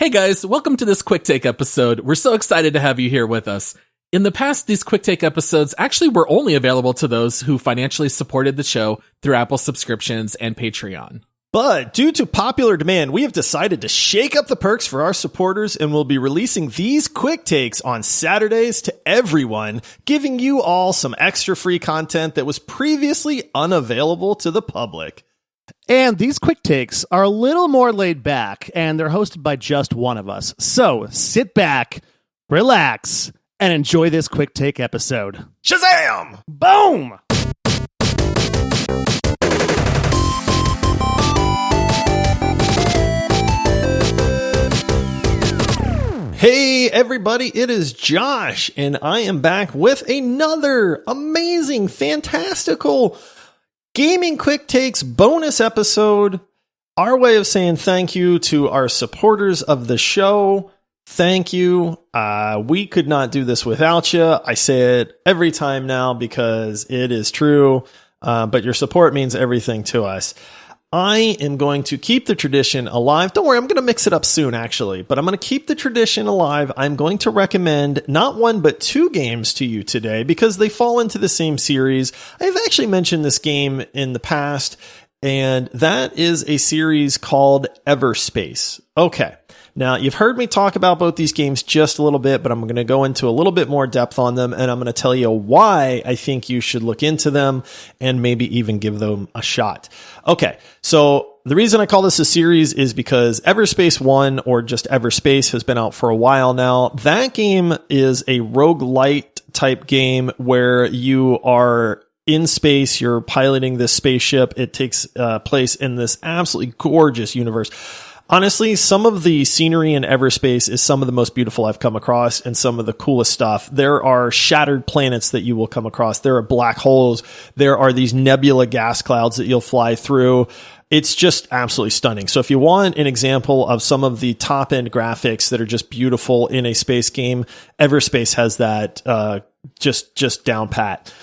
Hey guys, welcome to this quick take episode. We're so excited to have you here with us. In the past, these quick take episodes actually were only available to those who financially supported the show through Apple subscriptions and Patreon. But due to popular demand, we have decided to shake up the perks for our supporters and we'll be releasing these quick takes on Saturdays to everyone, giving you all some extra free content that was previously unavailable to the public. And these quick takes are a little more laid back, and they're hosted by just one of us. So sit back, relax, and enjoy this quick take episode. Shazam! Boom! Hey everybody, it is Josh, and I am back with another amazing, fantastical Gaming Quick Takes bonus episode. Our way of saying thank you to our supporters of the show. Thank you. We could not do this without you. I say it every time now because it is true, but your support means everything to us. I am going to keep the tradition alive. Don't worry, I'm going to mix it up soon, actually, but I'm going to keep the tradition alive. I'm going to recommend not one, but two games to you today because they fall into the same series. I've actually mentioned this game in the past, and that is a series called Everspace. Okay. Now, you've heard me talk about both these games just a little bit, but I'm going to go into a little bit more depth on them, and I'm going to tell you why I think you should look into them and maybe even give them a shot. Okay, so the reason I call this a series is because Everspace 1, or just Everspace, has been out for a while now. That game is a roguelite type game where you are in space, you're piloting this spaceship. It takes place in this absolutely gorgeous universe. Honestly, some of the scenery in Everspace is some of the most beautiful I've come across and some of the coolest stuff. There are shattered planets that you will come across. There are black holes. There are these nebula gas clouds that you'll fly through. It's just absolutely stunning. So if you want an example of some of the top end graphics that are just beautiful in a space game, Everspace has that just down pat.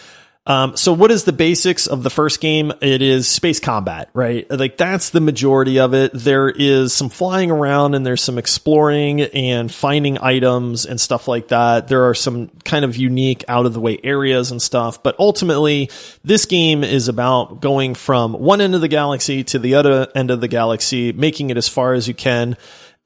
So what is the basics of the first game? It is space combat, right? Like that's the majority of it. There is some flying around and there's some exploring and finding items and stuff like that. There are some kind of unique out of the way areas and stuff, but ultimately this game is about going from one end of the galaxy to the other end of the galaxy, making it as far as you can.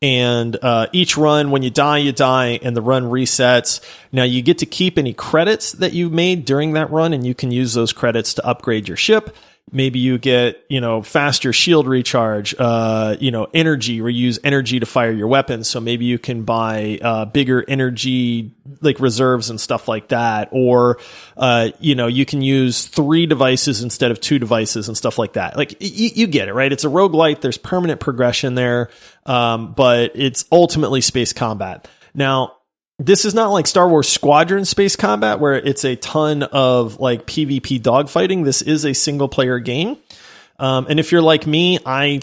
And each run, when you die, and the run resets. Now, you get to keep any credits that you made during that run, and you can use those credits to upgrade your ship. Maybe you get, faster shield recharge, energy, where you use energy to fire your weapons. So maybe you can buy bigger energy, like reserves and stuff like that. Or, you can use 3 devices instead of 2 devices and stuff like that. Like, you get it, right? It's a roguelite. There's permanent progression there, but it's ultimately space combat. Now, this is not like Star Wars Squadron space combat where it's a ton of like PvP dogfighting. This is a single player game. And if you're like me, I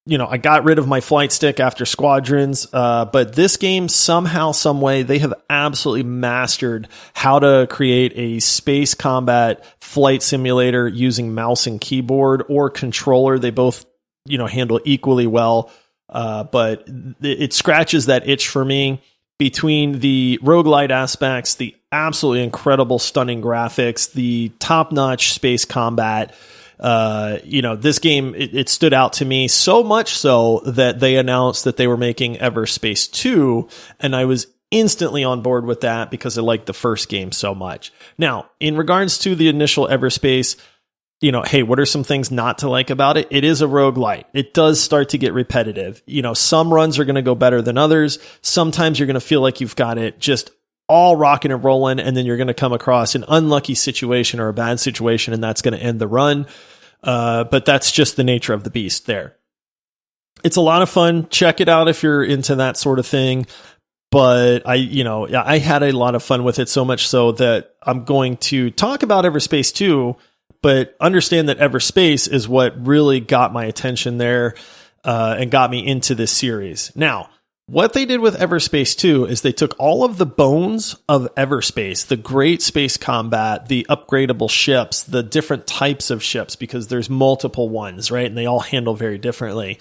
got rid of my flight stick after Squadrons. But this game somehow, some way, they have absolutely mastered how to create a space combat flight simulator using mouse and keyboard or controller. They both, handle equally well. But it scratches that itch for me. Between the roguelite aspects, the absolutely incredible, stunning graphics, the top-notch space combat, this game, it stood out to me so much so that they announced that they were making Everspace II, and I was instantly on board with that because I liked the first game so much. Now, in regards to the initial Everspace, hey, what are some things not to like about it? It is a roguelite. It does start to get repetitive. Some runs are going to go better than others. Sometimes you're going to feel like you've got it just all rocking and rolling, and then you're going to come across an unlucky situation or a bad situation, and that's going to end the run. But that's just the nature of the beast there. It's a lot of fun. Check it out if you're into that sort of thing. But I had a lot of fun with it, so much so that I'm going to talk about Everspace 2, but understand that Everspace is what really got my attention there and got me into this series. Now, what they did with Everspace 2 is they took all of the bones of Everspace, the great space combat, the upgradable ships, the different types of ships, because there's multiple ones, right? And they all handle very differently.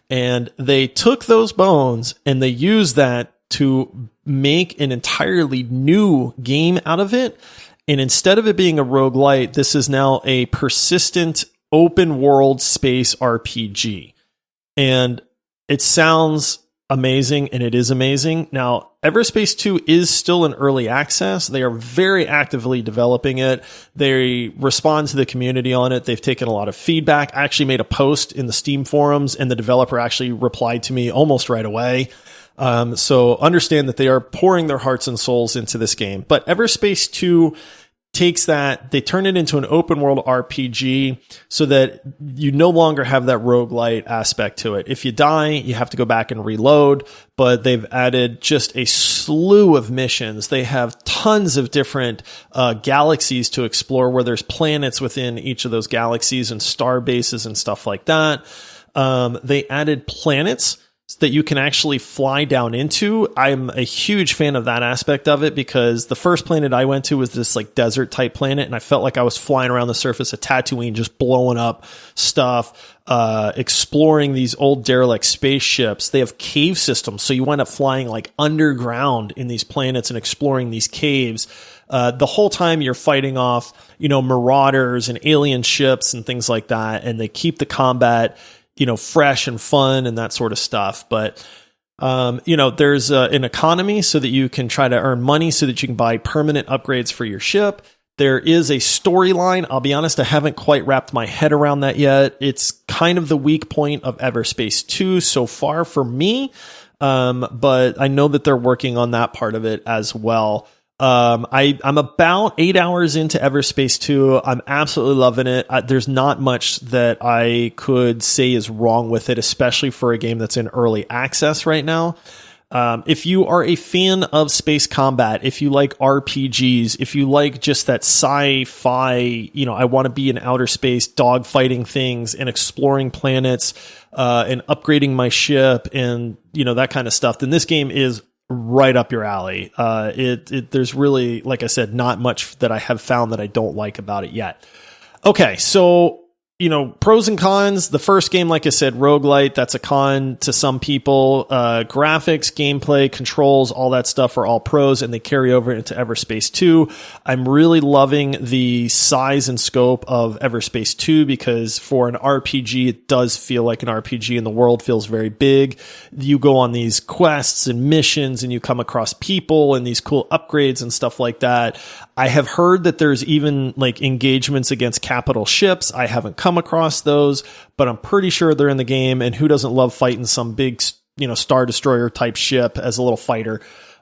And they took those bones and they used that to make an entirely new game out of it. And instead of it being a roguelite, this is now a persistent open world space RPG. And it sounds amazing, and it is amazing. Now, Everspace II is still in early access. They are very actively developing it. They respond to the community on it. They've taken a lot of feedback. I actually made a post in the Steam forums, and the developer actually replied to me almost right away. So understand that they are pouring their hearts and souls into this game. But Everspace II takes that, they turn it into an open world RPG so that you no longer have that roguelite aspect to it. If you die, you have to go back and reload, but they've added just a slew of missions. They have tons of different galaxies to explore where there's planets within each of those galaxies and star bases and stuff like that. They added planets that you can actually fly down into. I'm a huge fan of that aspect of it because the first planet I went to was this like desert type planet, and I felt like I was flying around the surface of Tatooine, just blowing up stuff, exploring these old derelict spaceships. They have cave systems, so you wind up flying like underground in these planets and exploring these caves. The whole time you're fighting off, marauders and alien ships and things like that, and they keep the combat fresh and fun and that sort of stuff. But, there's an economy so that you can try to earn money so that you can buy permanent upgrades for your ship. There is a storyline. I'll be honest, I haven't quite wrapped my head around that yet. It's kind of the weak point of Everspace II so far for me. But I know that they're working on that part of it as well. I'm about 8 hours into Everspace II. I'm absolutely loving it. There's not much that I could say is wrong with it, especially for a game that's in early access right now. If you are a fan of space combat, if you like RPGs, if you like just that sci-fi, I want to be in outer space dogfighting things and exploring planets, and upgrading my ship and, that kind of stuff, then this game is right up your alley. There's really, like I said, not much that I have found that I don't like about it yet. Okay, so, pros and cons. The first game, like I said, roguelite, that's a con to some people. Graphics, gameplay, controls, all that stuff are all pros, and they carry over into Everspace 2. I'm really loving the size and scope of Everspace 2 because for an RPG, it does feel like an RPG, and the world feels very big. You go on these quests and missions, and you come across people and these cool upgrades and stuff like that. I have heard that there's even like engagements against capital ships. I haven't come across those, but I'm pretty sure they're in the game, and who doesn't love fighting some big, Star Destroyer type ship as a little fighter?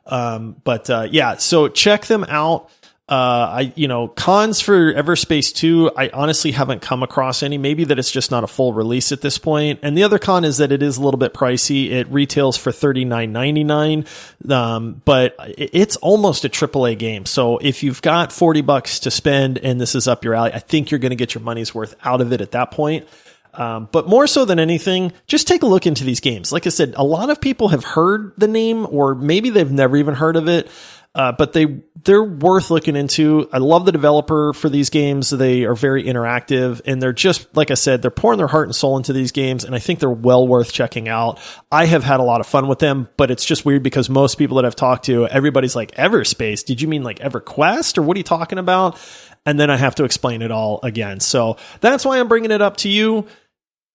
So check them out. Cons for Everspace 2, I honestly haven't come across any. Maybe that it's just not a full release at this point. And the other con is that it is a little bit pricey. It retails for $39.99. But it's almost a AAA game. So if you've got $40 to spend and this is up your alley, I think you're going to get your money's worth out of it at that point. But more so than anything, just take a look into these games. Like I said, a lot of people have heard the name, or maybe they've never even heard of it. But they're worth looking into. I love the developer for these games. They are very interactive, and they're just, like I said, they're pouring their heart and soul into these games, and I think they're well worth checking out. I have had a lot of fun with them, but it's just weird because most people that I've talked to, everybody's like, Everspace? Did you mean like EverQuest, or what are you talking about? And then I have to explain it all again. So that's why I'm bringing it up to you.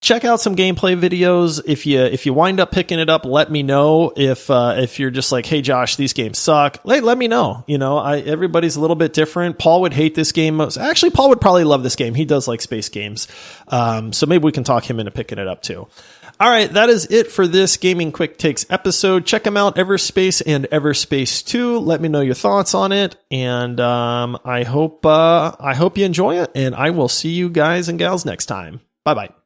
Check out some gameplay videos. If you wind up picking it up, let me know. If you're just like, hey Josh, these games suck, let me know. Everybody's a little bit different. Paul would hate this game most. Actually, Paul would probably love this game. He does like space games. So maybe we can talk him into picking it up too. All right, that is it for this Gaming Quick Takes episode. Check them out, Everspace and Everspace 2. Let me know your thoughts on it, and I hope you enjoy it. And I will see you guys and gals next time. Bye bye.